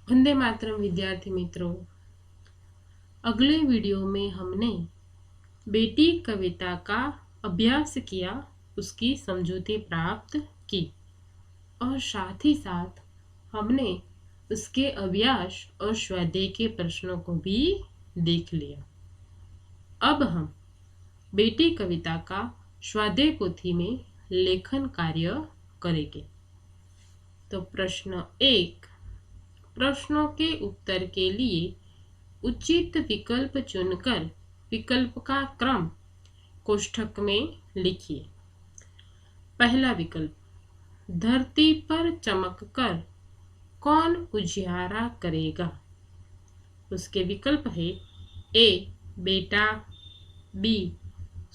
वंदे मातरम विद्यार्थी मित्रों, अगले वीडियो में हमने बेटी कविता का अभ्यास किया, उसकी समझूती प्राप्त की और साथ ही साथ हमने उसके अभ्यास और स्वाध्याय के प्रश्नों को भी देख लिया। अब हम बेटी कविता का स्वाध्याय पोथी में लेखन कार्य करेंगे। तो प्रश्न 1, प्रश्नों के उत्तर के लिए उचित विकल्प चुनकर विकल्प का क्रम कोष्ठक में लिखिए। पहला विकल्प, धरती पर चमककर कौन उजियारा करेगा। उसके विकल्प है ए बेटा, बी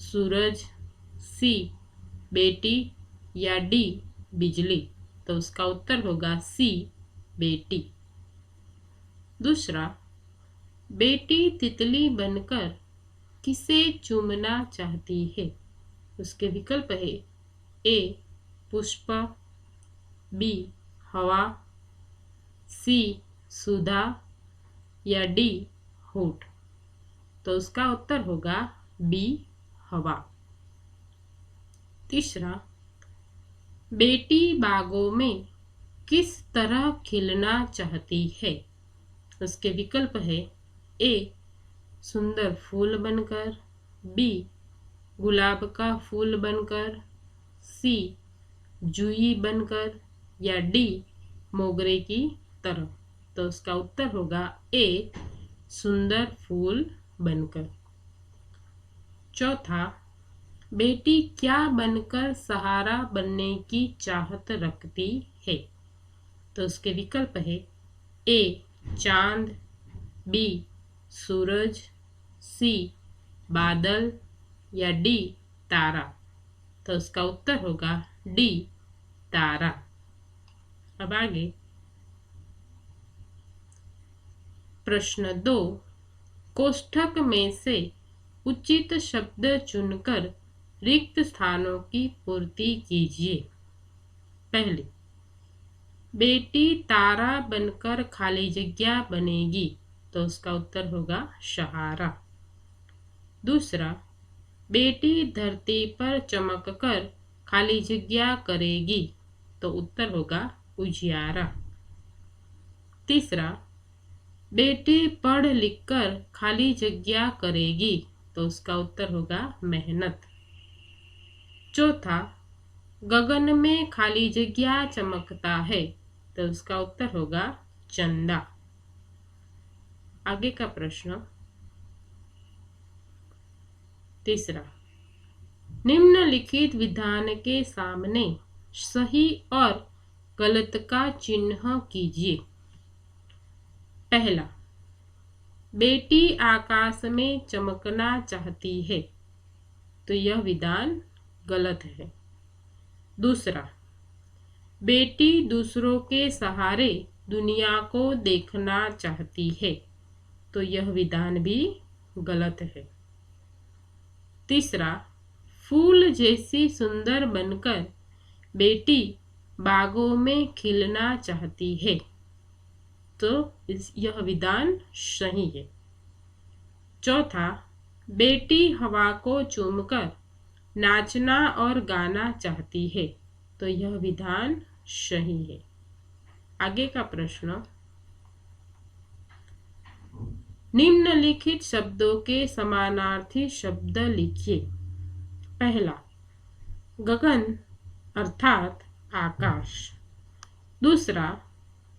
सूरज, सी बेटी या डी बिजली। तो उसका उत्तर होगा सी बेटी। दूसरा, बेटी तितली बनकर किसे चूमना चाहती है। उसके विकल्प है ए पुष्प, बी हवा, सी सुधा या डी होठ। तो उसका उत्तर होगा बी हवा। तीसरा, बेटी बागों में किस तरह खिलना चाहती है। उसके विकल्प है ए सुंदर फूल बनकर, बी गुलाब का फूल बनकर, सी जूही बनकर या डी मोगरे की तरह। तो उसका उत्तर होगा ए सुंदर फूल बनकर। चौथा, बेटी क्या बनकर सहारा बनने की चाहत रखती है। तो उसके विकल्प है ए चांद, बी सूरज, सी बादल या डी तारा। तो उसका उत्तर होगा डी तारा। अब आगे प्रश्न 2, कोष्ठक में से उचित शब्द चुनकर रिक्त स्थानों की पूर्ति कीजिए। पहले, बेटी तारा बनकर खाली जगह बनेगी। तो उसका उत्तर होगा सहारा। दूसरा, बेटी धरती पर चमककर खाली जगह करेगी। तो उत्तर होगा उजियारा। तीसरा, बेटी पढ़ लिख कर खाली जगह करेगी। तो उसका उत्तर होगा मेहनत। चौथा, गगन में खाली जगह चमकता है। तो उसका उत्तर होगा चंदा। आगे का प्रश्न तीसरा, निम्नलिखित विधान के सामने सही और गलत का चिन्ह कीजिए। पहला, बेटी आकाश में चमकना चाहती है। तो यह विधान गलत है। दूसरा, बेटी दूसरों के सहारे दुनिया को देखना चाहती है। तो यह विधान भी गलत है। तीसरा, फूल जैसी सुंदर बनकर बेटी बागों में खिलना चाहती है। तो यह विधान सही है। चौथा, बेटी हवा को चूमकर नाचना और गाना चाहती है। तो यह विधान सही है। आगे का प्रश्न, निम्नलिखित शब्दों के समानार्थी शब्द लिखिए। पहला, गगन अर्थात आकाश। दूसरा,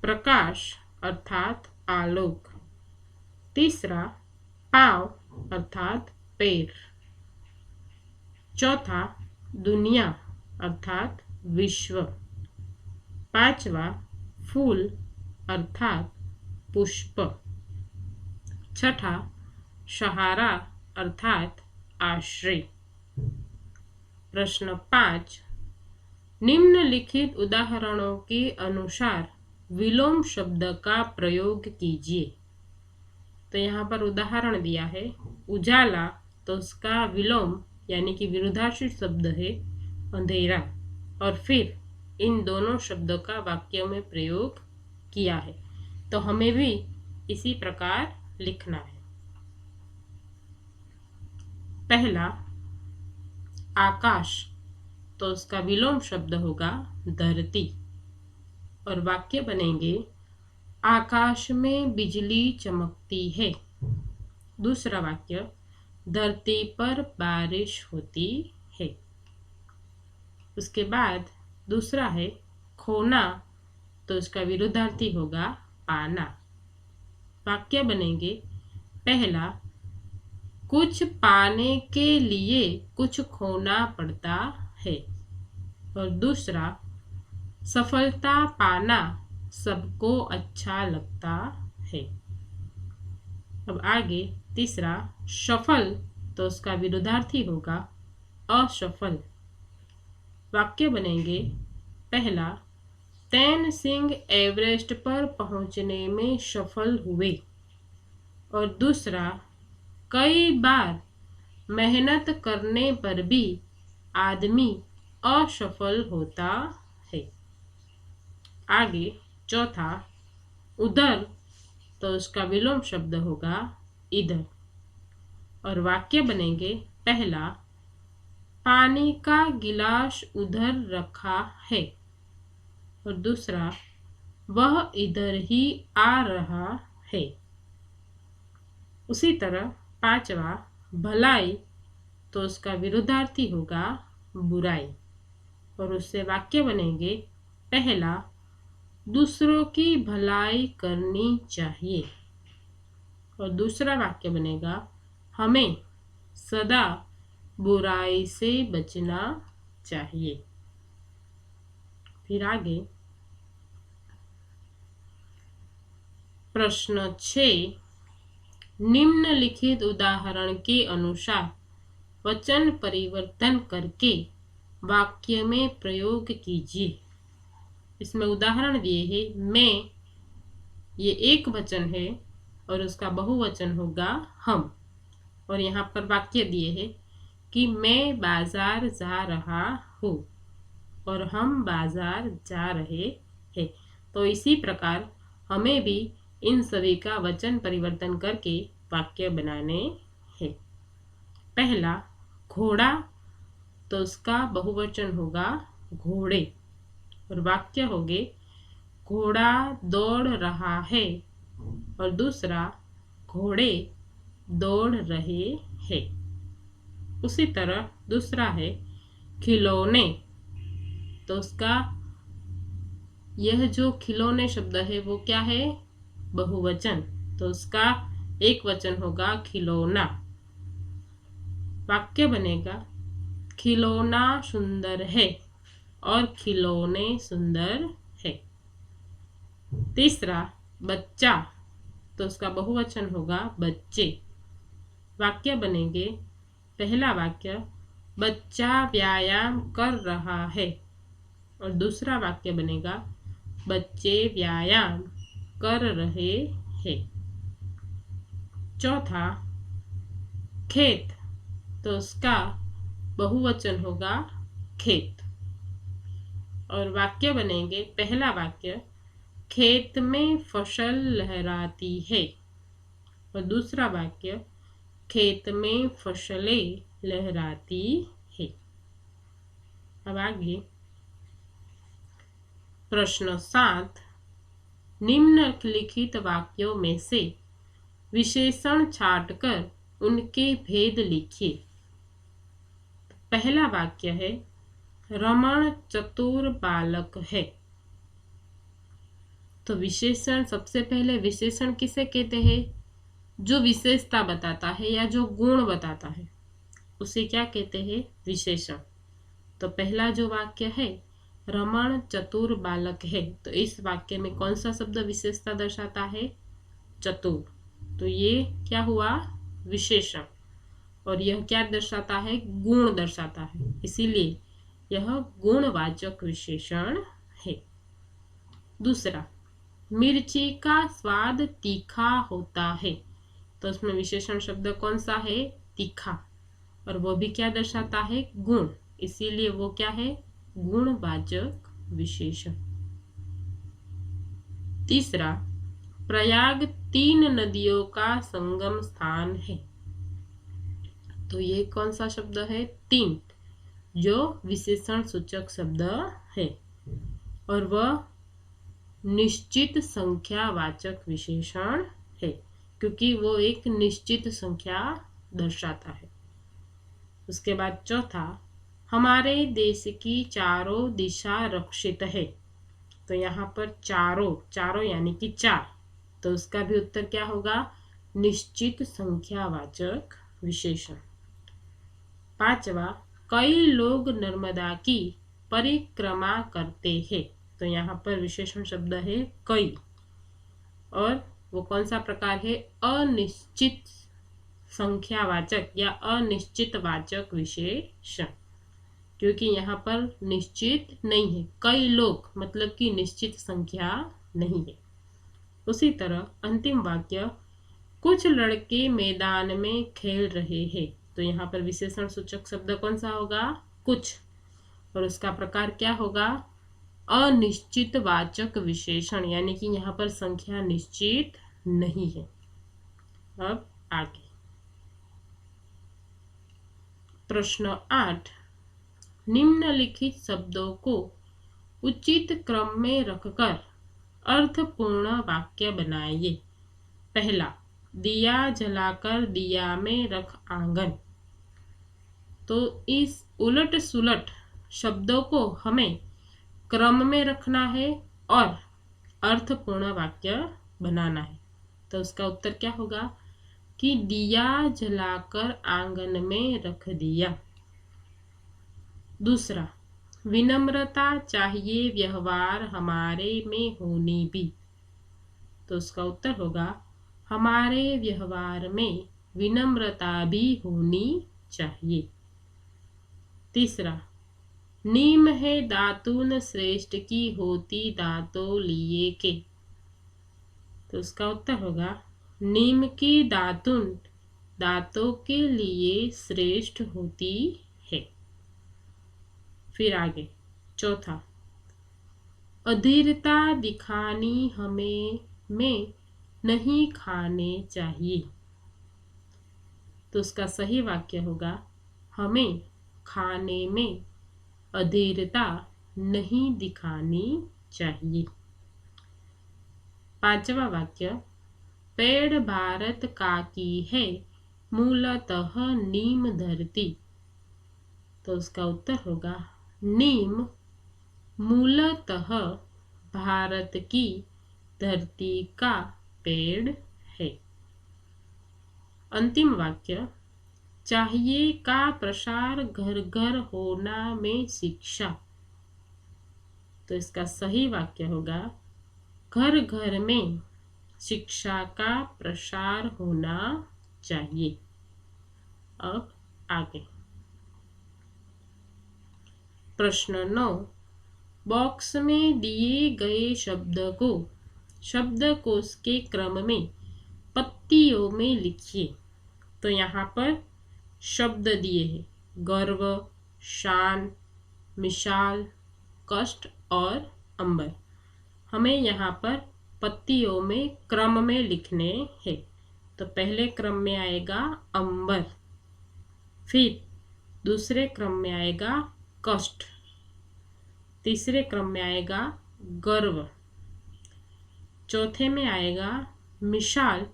प्रकाश अर्थात आलोक। तीसरा, पाँव अर्थात पैर। चौथा, दुनिया अर्थात विश्व। पांचवा, फूल अर्थात पुष्प। छठा, सहारा अर्थात आश्रय। प्रश्न 5, निम्नलिखित उदाहरणों के अनुसार विलोम शब्द का प्रयोग कीजिए। तो यहाँ पर उदाहरण दिया है उजाला, तो उसका विलोम यानी कि विरुद्धार्थी शब्द है अंधेरा, और फिर इन दोनों शब्दों का वाक्यों में प्रयोग किया है। तो हमें भी इसी प्रकार लिखना है। पहला आकाश, तो उसका विलोम शब्द होगा धरती, और वाक्य बनेंगे आकाश में बिजली चमकती है। दूसरा वाक्य धरती पर बारिश होती है। उसके बाद दूसरा है खोना, तो उसका विरुद्धार्थी होगा पाना। वाक्य बनेंगे पहला कुछ पाने के लिए कुछ खोना पड़ता है, और दूसरा सफलता पाना सबको अच्छा लगता है। अब आगे तीसरा सफल, तो उसका विरुद्धार्थी होगा असफल। वाक्य बनेंगे पहला तैन सिंह एवरेस्ट पर पहुंचने में सफल हुए, और दूसरा कई बार मेहनत करने पर भी आदमी असफल होता है। आगे चौथा उधर, तो उसका विलोम शब्द होगा इधर, और वाक्य बनेंगे पहला पानी का गिलास उधर रखा है, और दूसरा वह इधर ही आ रहा है। उसी तरह पांचवा भलाई, तो उसका विरुद्धार्थी होगा बुराई, और उससे वाक्य बनेंगे पहला दूसरों की भलाई करनी चाहिए, और दूसरा वाक्य बनेगा हमें सदा बुराई से बचना चाहिए। फिर आगे प्रश्न 6, निम्नलिखित उदाहरण के अनुसार वचन परिवर्तन करके वाक्य में प्रयोग कीजिए। इसमें उदाहरण दिए हैं मैं, ये एक वचन है और उसका बहुवचन होगा हम, और यहाँ पर वाक्य दिए हैं कि मैं बाजार जा रहा हूँ और हम बाजार जा रहे हैं। तो इसी प्रकार हमें भी इन सभी का वचन परिवर्तन करके वाक्य बनाने हैं। पहला घोड़ा, तो उसका बहुवचन होगा घोड़े, और वाक्य होंगे घोड़ा दौड़ रहा है, और दूसरा घोड़े दौड़ रहे हैं। उसी तरह दूसरा है खिलौने, तो उसका यह जो खिलौने शब्द है वो क्या है बहुवचन, तो उसका एक वचन होगा खिलौना। वाक्य बनेगा खिलौना सुंदर है और खिलौने सुंदर है। तीसरा बच्चा, तो उसका बहुवचन होगा बच्चे। वाक्य बनेंगे पहला वाक्य बच्चा व्यायाम कर रहा है, और दूसरा वाक्य बनेगा बच्चे व्यायाम कर रहे हैं। चौथा खेत, तो उसका बहुवचन होगा खेत, और वाक्य बनेंगे पहला वाक्य खेत में फसल लहराती है, और दूसरा वाक्य खेत में फसलें लहराती है। अब आगे प्रश्न 7, निम्नलिखित वाक्यों में से विशेषण छांटकर उनके भेद लिखिए। पहला वाक्य है रमण चतुर बालक है। तो विशेषण, सबसे पहले विशेषण किसे कहते हैं? जो विशेषता बताता है या जो गुण बताता है उसे क्या कहते हैं? विशेषण। तो पहला जो वाक्य है रमण चतुर बालक है, तो इस वाक्य में कौन सा शब्द विशेषता दर्शाता है? चतुर। तो ये क्या हुआ? विशेषण। और यह क्या दर्शाता है? गुण दर्शाता है, इसीलिए यह गुणवाचक विशेषण है। दूसरा मिर्ची का स्वाद तीखा होता है, तो उसमें विशेषण शब्द कौन सा है? तीखा, और वो भी क्या दर्शाता है? गुण, इसीलिए वो क्या है? गुणवाचक विशेषण। तीसरा प्रयाग 3 नदियों का संगम स्थान है। तो ये कौन सा शब्द है? 3, जो विशेषण सूचक शब्द है और वह निश्चित संख्यावाचक विशेषण है, क्योंकि वो एक निश्चित संख्या दर्शाता है। उसके बाद चौथा, हमारे देश की चारों दिशा रक्षित है। तो यहाँ पर चारों यानी कि 4, तो उसका भी उत्तर क्या होगा? निश्चित संख्यावाचक विशेषण। पांचवा, कई लोग नर्मदा की परिक्रमा करते हैं। तो यहाँ पर विशेषण शब्द है कई, और वो कौन सा प्रकार है? अनिश्चित संख्यावाचक या अनिश्चित वाचक विशेषण, क्योंकि यहाँ पर निश्चित नहीं है। कई लोग मतलब कि निश्चित संख्या नहीं है। उसी तरह अंतिम वाक्य, कुछ लड़के मैदान में खेल रहे हैं। तो यहाँ पर विशेषण सूचक शब्द कौन सा होगा? कुछ, और उसका प्रकार क्या होगा? अनिश्चित वाचक विशेषण, यानी कि यहाँ पर संख्या निश्चित नहीं है। अब आगे प्रश्न 8, निम्नलिखित शब्दों को उचित क्रम में रखकर अर्थपूर्ण वाक्य बनाइए। पहला, दिया जलाकर दिया में रख आंगन। तो इस उलट सुलट शब्दों को हमें क्रम में रखना है और अर्थपूर्ण वाक्य बनाना है। तो उसका उत्तर क्या होगा कि दिया जलाकर आंगन में रख दिया। दूसरा, विनम्रता चाहिए व्यवहार हमारे में होनी भी। तो उसका उत्तर होगा हमारे व्यवहार में विनम्रता भी होनी चाहिए। तीसरा, नीम है दातुन श्रेष्ठ की होती दांतों लिए के। तो उसका उत्तर होगा नीम की दातुन दांतों के लिए श्रेष्ठ होती है। फिर आगे चौथा, अधीरता दिखानी हमें में नहीं खाने चाहिए। तो उसका सही वाक्य होगा हमें खाने में अधीरता नहीं दिखानी चाहिए। पांचवा वाक्य, पेड़ भारत का की है मूलतः नीम धरती। तो उसका उत्तर होगा नीम मूलतः भारत की धरती का पेड़ है। अंतिम वाक्य, चाहिए का प्रसार घर घर होना में शिक्षा। तो इसका सही वाक्य होगा घर घर में शिक्षा का प्रसार होना चाहिए। अब आगे प्रश्न 9, बॉक्स में दिए गए शब्द को शब्दकोश के क्रम में पत्तियों में लिखिए। तो यहाँ पर शब्द दिए हैं गर्व, शान, मिसाल, कष्ट और अंबर। हमें यहाँ पर पत्तियों में क्रम में लिखने हैं। तो पहले क्रम में आएगा अंबर, फिर दूसरे क्रम में आएगा कष्ट, तीसरे क्रम में आएगा गर्व, चौथे में आएगा मिसाल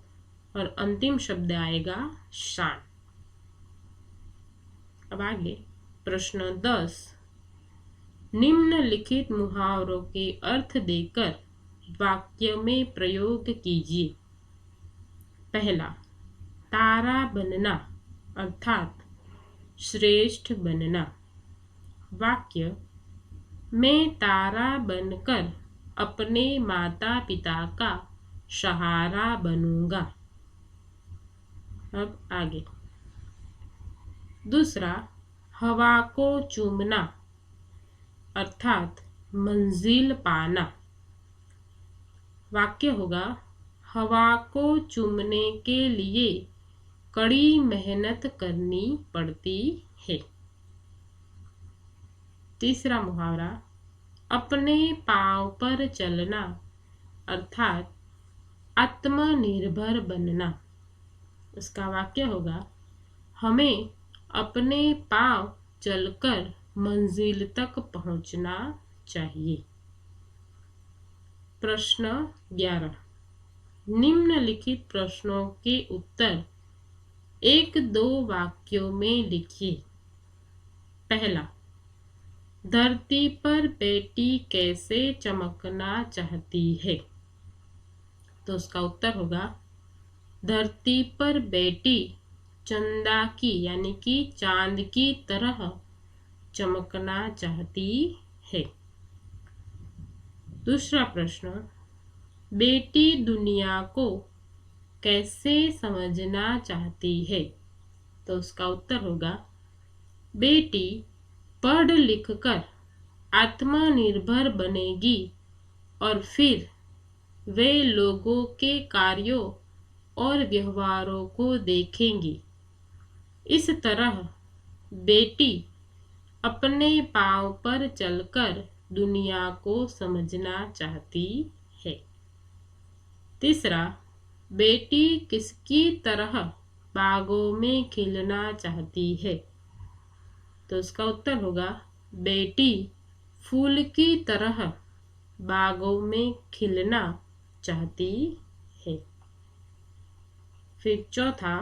और अंतिम शब्द आएगा शान। अब आगे प्रश्न 10, निम्नलिखित मुहावरों के अर्थ देकर वाक्य में प्रयोग कीजिए। पहला, तारा बनना अर्थात श्रेष्ठ बनना। वाक्य, मैं तारा बनकर अपने माता पिता का सहारा बनूंगा। अब आगे दूसरा, हवा को चूमना अर्थात मंजिल पाना। वाक्य होगा हवा को चूमने के लिए कड़ी मेहनत करनी पड़ती है। तीसरा मुहावरा, अपने पांव पर चलना अर्थात आत्मनिर्भर बनना। उसका वाक्य होगा, हमें अपने पांव चलकर मंजिल तक पहुंचना चाहिए। प्रश्न 11। निम्नलिखित प्रश्नों के उत्तर 1-2 वाक्यों में लिखिए। पहला, धरती पर बेटी कैसे चमकना चाहती है? तो उसका उत्तर होगा, धरती पर बेटी चंदा की यानी कि चांद की तरह चमकना चाहती है। दूसरा प्रश्न, बेटी दुनिया को कैसे समझना चाहती है? तो उसका उत्तर होगा, बेटी पढ़ लिख कर आत्मनिर्भर बनेगी और फिर वे लोगों के कार्यों और व्यवहारों को देखेंगी। इस तरह बेटी अपने पांव पर चलकर दुनिया को समझना चाहती है। तीसरा, बेटी किसकी तरह बागों में खिलना चाहती है? तो उसका उत्तर होगा, बेटी फूल की तरह बागों में खिलना चाहती है। फिर चौथा,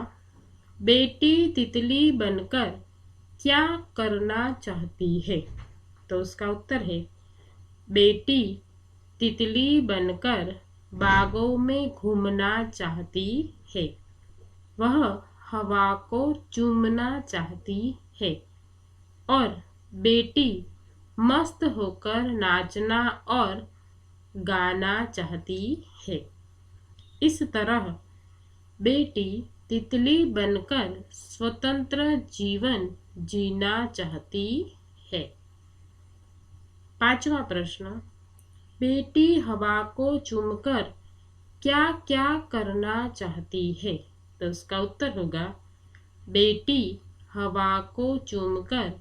बेटी तितली बनकर क्या करना चाहती है? तो उसका उत्तर है, बेटी तितली बनकर बागों में घूमना चाहती है। वह हवा को चूमना चाहती है और बेटी मस्त होकर नाचना और गाना चाहती है। इस तरह बेटी तितली बनकर स्वतंत्र जीवन जीना चाहती है। पांचवा प्रश्न, बेटी हवा को चूमकर क्या क्या करना चाहती है? तो उसका उत्तर होगा, बेटी हवा को चूमकर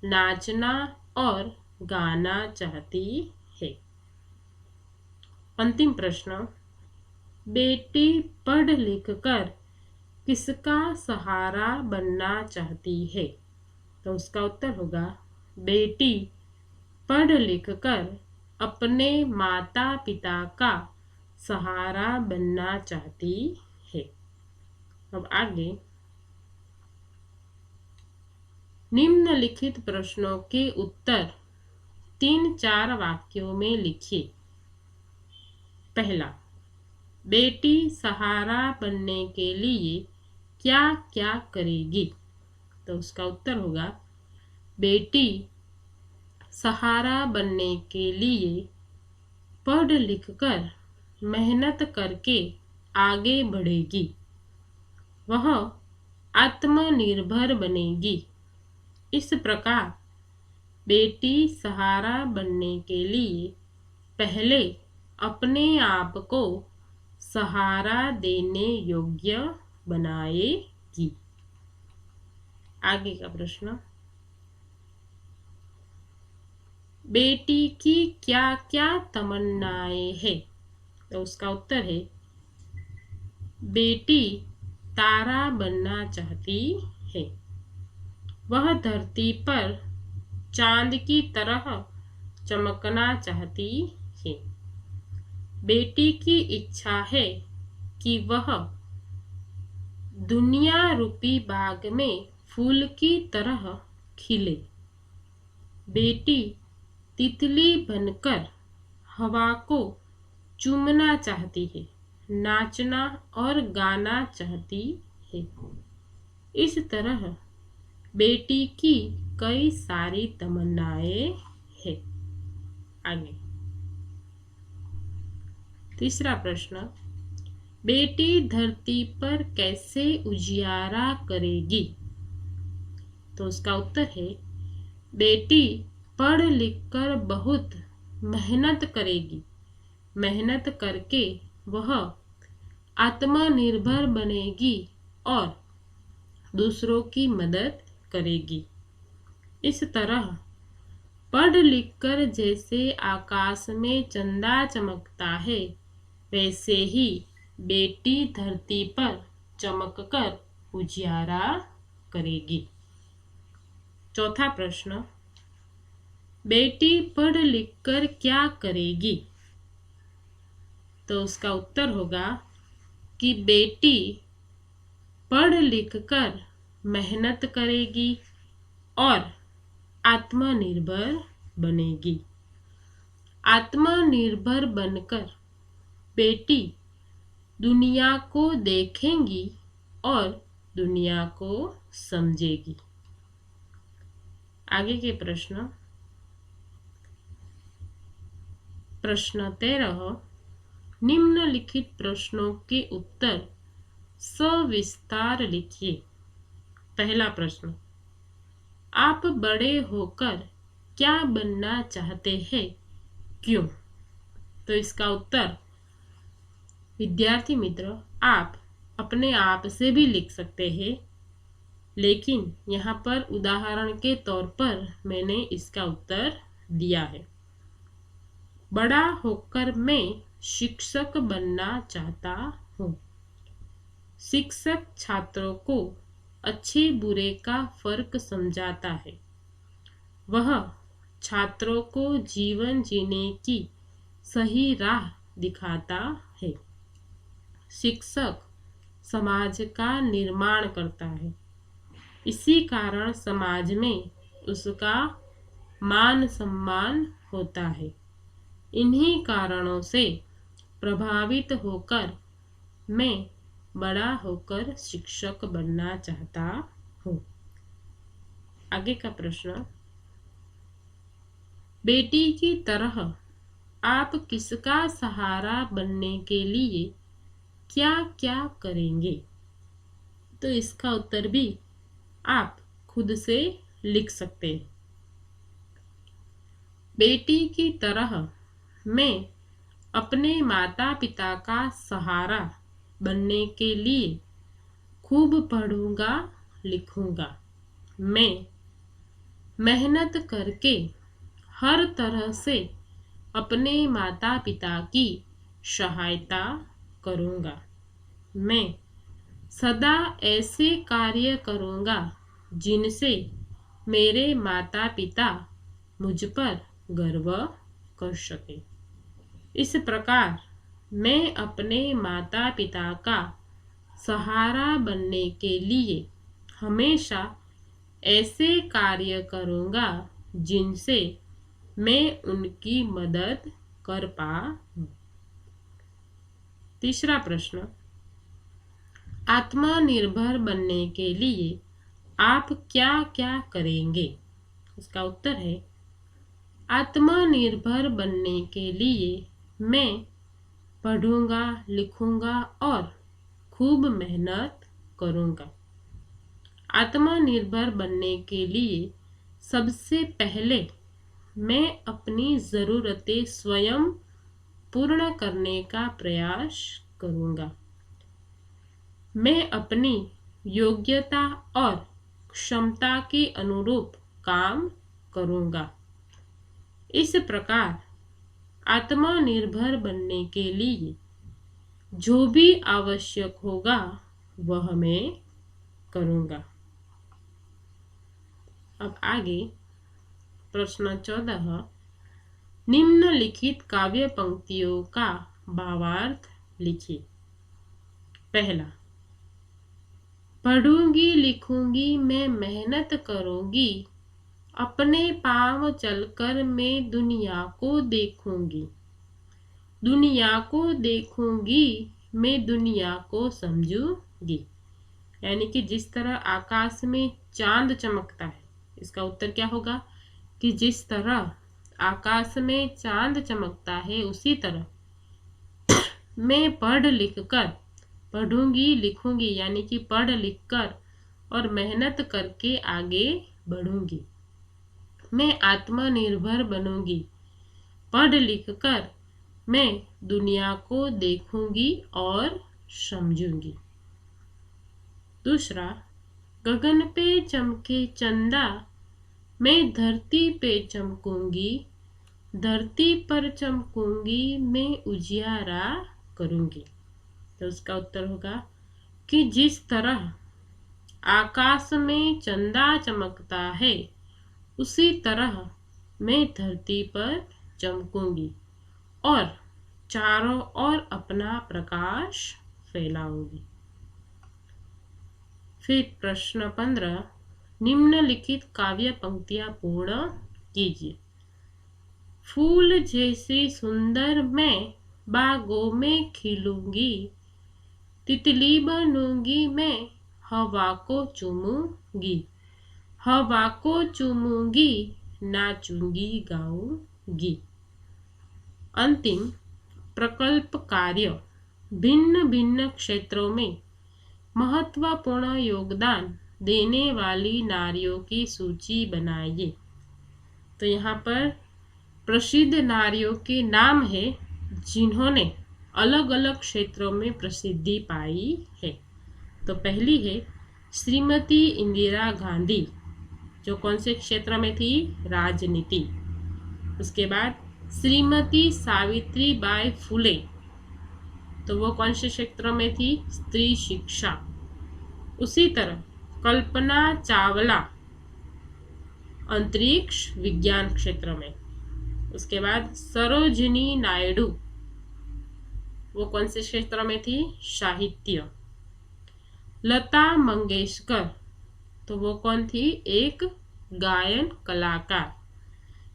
नाचना और गाना चाहती है। अंतिम प्रश्न, बेटी पढ़ लिख कर किसका सहारा बनना चाहती है? तो उसका उत्तर होगा, बेटी पढ़ लिख कर अपने माता पिता का सहारा बनना चाहती है। अब आगे, निम्नलिखित प्रश्नों के उत्तर 3-4 वाक्यों में लिखिए। पहला, बेटी सहारा बनने के लिए क्या क्या करेगी? तो उसका उत्तर होगा, बेटी सहारा बनने के लिए पढ़ लिख कर मेहनत करके आगे बढ़ेगी। वह आत्मनिर्भर बनेगी। इस प्रकार बेटी सहारा बनने के लिए पहले अपने आप को सहारा देने योग्य बनाएगी। आगे का प्रश्न, बेटी की क्या क्या तमन्नाएं हैं? तो उसका उत्तर है, बेटी तारा बनना चाहती है। वह धरती पर चांद की तरह चमकना चाहती है। बेटी की इच्छा है कि वह दुनिया रूपी बाग में फूल की तरह खिले। बेटी तितली बनकर हवा को चूमना चाहती है, नाचना और गाना चाहती है। इस तरह बेटी की कई सारी तमन्नाएं हैं। आगे तीसरा प्रश्न, बेटी धरती पर कैसे उजियारा करेगी? तो उसका उत्तर है, बेटी पढ़ लिख कर बहुत मेहनत करेगी। मेहनत करके वह आत्मनिर्भर बनेगी और दूसरों की मदद करेगी। इस तरह पढ़ लिख कर जैसे आकाश में चंदा चमकता है, वैसे ही बेटी धरती पर चमककर उजियारा करेगी। चौथा प्रश्न, बेटी पढ़ लिख कर क्या करेगी? तो उसका उत्तर होगा कि बेटी पढ़ लिख कर मेहनत करेगी और आत्मनिर्भर बनेगी। आत्मनिर्भर बनकर बेटी दुनिया को देखेंगी और दुनिया को समझेगी। आगे के प्रश्न 13, निम्नलिखित प्रश्नों के उत्तर सविस्तार लिखिए। पहला प्रश्न, आप बड़े होकर क्या बनना चाहते हैं, क्यों? तो इसका उत्तर विद्यार्थी मित्र आप अपने आप से भी लिख सकते हैं, लेकिन यहाँ पर उदाहरण के तौर पर मैंने इसका उत्तर दिया है। बड़ा होकर मैं शिक्षक बनना चाहता हूँ। शिक्षक छात्रों को अच्छे बुरे का फर्क समझाता है। वह छात्रों को जीवन जीने की सही राह दिखाता है। शिक्षक समाज का निर्माण करता है। इसी कारण समाज में उसका मान सम्मान होता है। इन्हीं कारणों से प्रभावित होकर मैं बड़ा होकर शिक्षक बनना चाहता हूँ। आगे का प्रश्न, बेटी की तरह आप किसका सहारा बनने के लिए क्या क्या करेंगे? तो इसका उत्तर भी आप खुद से लिख सकते हैं। बेटी की तरह मैं अपने माता पिता का सहारा बनने के लिए खूब पढ़ूंगा लिखूंगा। मैं मेहनत करके हर तरह से अपने माता पिता की सहायता करूंगा। मैं सदा ऐसे कार्य करूंगा जिनसे मेरे माता पिता मुझ पर गर्व कर सके। इस प्रकार मैं अपने माता पिता का सहारा बनने के लिए हमेशा ऐसे कार्य करूंगा जिनसे मैं उनकी मदद कर पाऊं। तीसरा प्रश्न, आत्मनिर्भर बनने के लिए आप क्या क्या करेंगे? इसका उत्तर है, आत्मनिर्भर बनने के लिए मैं पढ़ूंगा लिखूंगा और खूब मेहनत करूंगा। आत्मनिर्भर बनने के लिए सबसे पहले मैं अपनी ज़रूरतें स्वयं पूर्ण करने का प्रयास करूंगा। मैं अपनी योग्यता और क्षमता के अनुरूप काम करूंगा। इस प्रकार आत्मनिर्भर बनने के लिए जो भी आवश्यक होगा वह मैं करूंगा। अब आगे प्रश्न 14, निम्नलिखित काव्य पंक्तियों का भावार्थ लिखिए। पहला, पढ़ूंगी लिखूंगी मैं मेहनत करूंगी, अपने पांव चलकर मैं दुनिया को देखूंगी। दुनिया को देखूंगी मैं दुनिया को समझूंगी। यानी कि जिस तरह आकाश में चांद चमकता है, इसका उत्तर क्या होगा कि जिस तरह आकाश में चांद चमकता है उसी तरह मैं पढ़ लिख कर पढ़ूंगी लिखूंगी, यानी कि पढ़ लिख कर और मेहनत करके आगे बढ़ूंगी। मैं आत्मनिर्भर बनूंगी। पढ़ लिख कर मैं दुनिया को देखूंगी और समझूंगी। दूसरा, गगन पे चमके चंदा मैं धरती पे चमकूंगी, धरती पर चमकूंगी मैं उजियारा करूंगी। तो उसका उत्तर होगा कि जिस तरह आकाश में चंदा चमकता है उसी तरह मैं धरती पर चमकूंगी और चारों ओर अपना प्रकाश फैलाऊंगी। फिर प्रश्न 15, निम्नलिखित काव्य पंक्तियां पूर्ण कीजिए। फूल जैसी सुंदर मैं बागों में खिलूंगी, तितली बनूंगी मैं हवा को चूमूंगी, हवा को चूमूंगी नाचूंगी गाऊंगी। अंतिम प्रकल्प कार्य, भिन्न भिन्न क्षेत्रों में महत्वपूर्ण योगदान देने वाली नारियों की सूची बनाइए। तो यहाँ पर प्रसिद्ध नारियों के नाम है जिन्होंने अलग अलग क्षेत्रों में प्रसिद्धि पाई है। तो पहली है श्रीमती इंदिरा गांधी, जो कौन से क्षेत्र में थी? राजनीति। उसके बाद श्रीमती सावित्री बाई फुले, तो वो कौन से क्षेत्र में थी? स्त्री शिक्षा। उसी तरह कल्पना चावला अंतरिक्ष विज्ञान क्षेत्र में। उसके बाद सरोजिनी नायडू, वो कौन से क्षेत्र में थी? साहित्य। लता मंगेशकर, तो वो कौन थी? एक गायन कलाकार।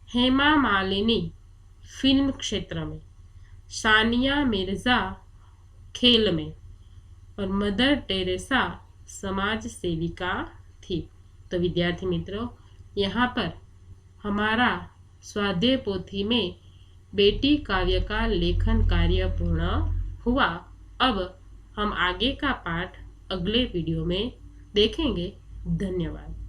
हेमा मालिनी फिल्म क्षेत्र में। सानिया मिर्जा खेल में। और मदर टेरेसा समाज सेविका थी। तो विद्यार्थी मित्रों, यहाँ पर हमारा स्वाध्याय पोथी में बेटी काव्य का लेखन कार्य पूर्ण हुआ। अब हम आगे का पाठ अगले वीडियो में देखेंगे। धन्यवाद।